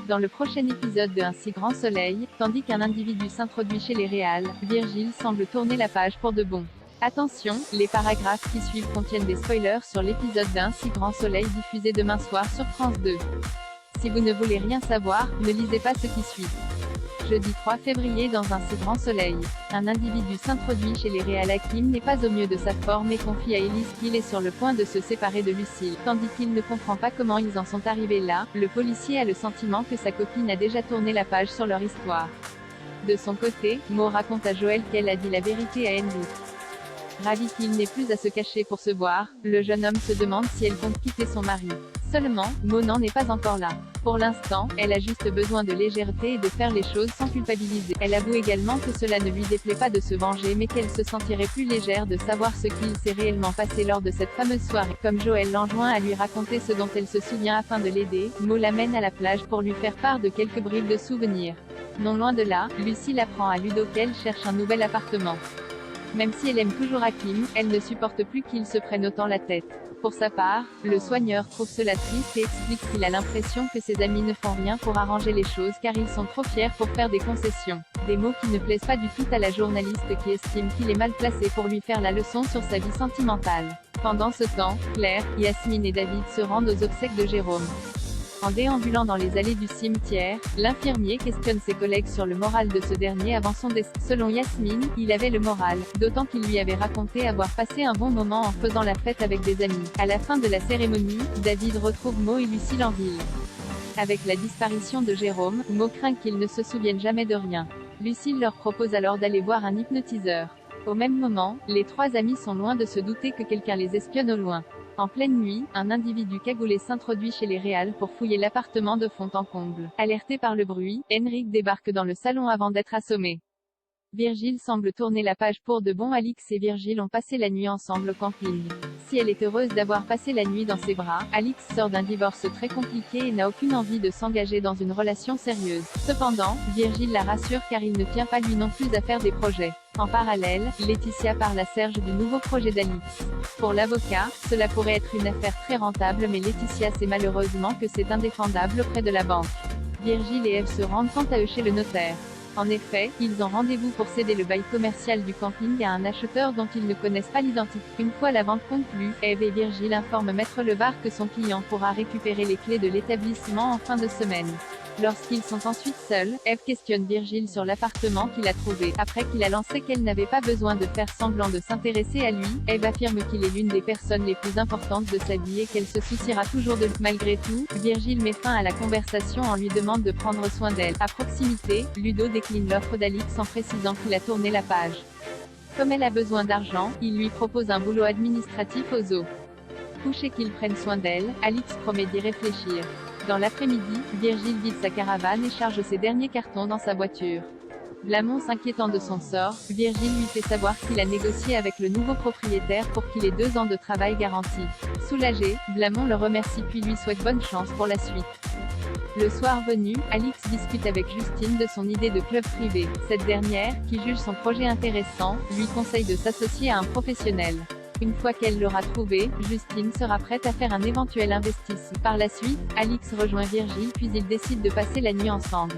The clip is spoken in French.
Dans le prochain épisode de Un si grand soleil, tandis qu'un individu s'introduit chez les Réal, Virgile semble tourner la page pour de bon. Attention, les paragraphes qui suivent contiennent des spoilers sur l'épisode d'Un si grand soleil diffusé demain soir sur France 2. Si vous ne voulez rien savoir, ne lisez pas ce qui suit. Jeudi 3 février dans Un si grand soleil, un individu s'introduit chez les Réal. Hakim n'est pas au mieux de sa forme et confie à Elise qu'il est sur le point de se séparer de Lucille. Tandis qu'il ne comprend pas comment ils en sont arrivés là, le policier a le sentiment que sa copine a déjà tourné la page sur leur histoire. De son côté, Mo raconte à Joël qu'elle a dit la vérité à Henry. Ravi qu'il n'ait plus à se cacher pour se voir, le jeune homme se demande si elle compte quitter son mari. Seulement, Mo n'en est pas encore là. Pour l'instant, elle a juste besoin de légèreté et de faire les choses sans culpabiliser. Elle avoue également que cela ne lui déplaît pas de se venger mais qu'elle se sentirait plus légère de savoir ce qu'il s'est réellement passé lors de cette fameuse soirée. Comme Joël l'enjoint à lui raconter ce dont elle se souvient afin de l'aider, Mo l'amène à la plage pour lui faire part de quelques bribes de souvenirs. Non loin de là, Lucille apprend à Ludo qu'elle cherche un nouvel appartement. Même si elle aime toujours Hakim, elle ne supporte plus qu'il se prenne autant la tête. Pour sa part, le soigneur trouve cela triste et explique qu'il a l'impression que ses amis ne font rien pour arranger les choses car ils sont trop fiers pour faire des concessions. Des mots qui ne plaisent pas du tout à la journaliste qui estime qu'il est mal placé pour lui faire la leçon sur sa vie sentimentale. Pendant ce temps, Claire, Yasmine et David se rendent aux obsèques de Jérôme. En déambulant dans les allées du cimetière, l'infirmier questionne ses collègues sur le moral de ce dernier avant son décès. Selon Yasmine, il avait le moral, d'autant qu'il lui avait raconté avoir passé un bon moment en faisant la fête avec des amis. À la fin de la cérémonie, David retrouve Mo et Lucille en ville. Avec la disparition de Jérôme, Mo craint qu'ils ne se souviennent jamais de rien. Lucille leur propose alors d'aller voir un hypnotiseur. Au même moment, les trois amis sont loin de se douter que quelqu'un les espionne au loin. En pleine nuit, un individu cagoulé s'introduit chez les Réal pour fouiller l'appartement de fond en comble. Alerté par le bruit, Henrik débarque dans le salon avant d'être assommé. Virgile semble tourner la page pour de bon. Alix et Virgile ont passé la nuit ensemble au camping. Si elle est heureuse d'avoir passé la nuit dans ses bras, Alix sort d'un divorce très compliqué et n'a aucune envie de s'engager dans une relation sérieuse. Cependant, Virgile la rassure car il ne tient pas lui non plus à faire des projets. En parallèle, Laetitia parle à Serge du nouveau projet d'Alix. Pour l'avocat, cela pourrait être une affaire très rentable mais Laetitia sait malheureusement que c'est indéfendable auprès de la banque. Virgile et Eve se rendent quant à eux chez le notaire. En effet, ils ont rendez-vous pour céder le bail commercial du camping à un acheteur dont ils ne connaissent pas l'identité. Une fois la vente conclue, Eve et Virgile informent Maître Levar que son client pourra récupérer les clés de l'établissement en fin de semaine. Lorsqu'ils sont ensuite seuls, Eve questionne Virgile sur l'appartement qu'il a trouvé. Après qu'il a lancé qu'elle n'avait pas besoin de faire semblant de s'intéresser à lui, Eve affirme qu'il est l'une des personnes les plus importantes de sa vie et qu'elle se souciera toujours de lui. Malgré tout, Virgile met fin à la conversation en lui demande de prendre soin d'elle. À proximité, Ludo décline l'offre d'Alix en précisant qu'il a tourné la page. Comme elle a besoin d'argent, il lui propose un boulot administratif au zoo. Couché qu'ils prennent soin d'elle, Alix promet d'y réfléchir. Dans l'après-midi, Virgile vide sa caravane et charge ses derniers cartons dans sa voiture. Blamont s'inquiétant de son sort, Virgile lui fait savoir qu'il a négocié avec le nouveau propriétaire pour qu'il ait 2 ans de travail garanti. Soulagé, Blamont le remercie puis lui souhaite bonne chance pour la suite. Le soir venu, Alix discute avec Justine de son idée de club privé. Cette dernière, qui juge son projet intéressant, lui conseille de s'associer à un professionnel. Une fois qu'elle l'aura trouvé, Justine sera prête à faire un éventuel investissement. Par la suite, Alix rejoint Virgile puis ils décident de passer la nuit ensemble.